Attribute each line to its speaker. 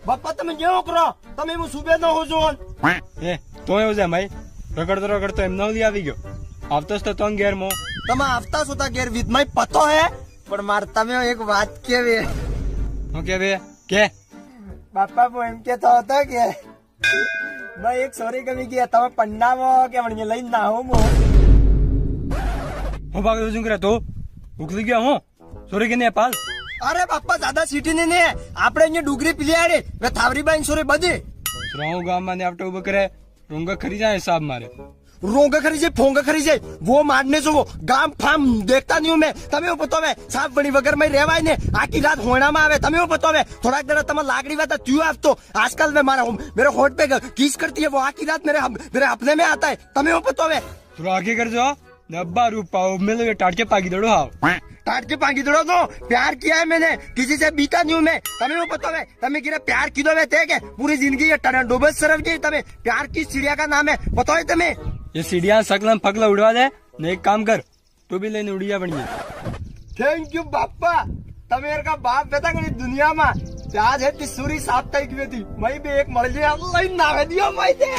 Speaker 1: બાપા તમે જેવો કરો તમે હું સુબે ન હો છો
Speaker 2: એ તો એવું છે ભાઈ રગડતો એમ નવલી આવી ગયો આવતો તો તંગ ઘેર મો
Speaker 1: તમે આવતા છો તા ઘેર વિધ માય પતો હે પણ માર તમે એક વાત કેવી
Speaker 2: હું કે બે કે
Speaker 1: બાપા હું એમ કેતો હતો કે ભાઈ એક સોરી કમી ગયા તમે પન્નામો કે મને લઈને ના હો મો
Speaker 2: હું ભાગ શું કરે તું ઉકલી ગયો હું સોરી કે પાલ
Speaker 1: અરે બાપા દાદા સિટી ને આપણે અહીંયા ડુગરી પીલી વે થાવરીબાઈ સોરી બધી
Speaker 2: રાહુ ગામમાં ને આવતો ઉભો કરે રૂંગા ખરી જાય હિસાબ મારે
Speaker 1: रोंगा खरी जाए फोंगा खरी जाए वो मारने से वो गाम फाम देखता नहीं हूँ मैं तमें पता है साफ बड़ी वगर में रहवाय ने आखी रात होना में आवे तमें पता है थोड़ा देर तम लाकड़ी वाता क्यों आप तो आजकल में मेरे होठ पे किस करती है वो आखी रात मेरे अपने में आता है तमें पता है
Speaker 2: थोड़ा आगे कर जो नब्बा रूपा मिल टाटके पागी दड़ो हाव
Speaker 1: टाट के पांगी दड़ो तो प्यार किया है मैंने किसी से बीता नहीं हूँ मैं तमें वो पता है तमें गिरा प्यार की दो थे के पूरी जिंदगी ये डोबस सरफ गई तमें प्यार की चिड़िया का नाम है पता है तमें
Speaker 2: ये सीढ़ियां सकलम फकला उड़वा दे ने एक काम कर तू भी लेने उड़िया बढ़िया
Speaker 1: थैंक यू बापा तमेर का बाप बेटा कहीं दुनिया में आज है तिसूरी 7 तारीख में थी मैं भी एक मर गया अल्लाह नावे दिया मैं दे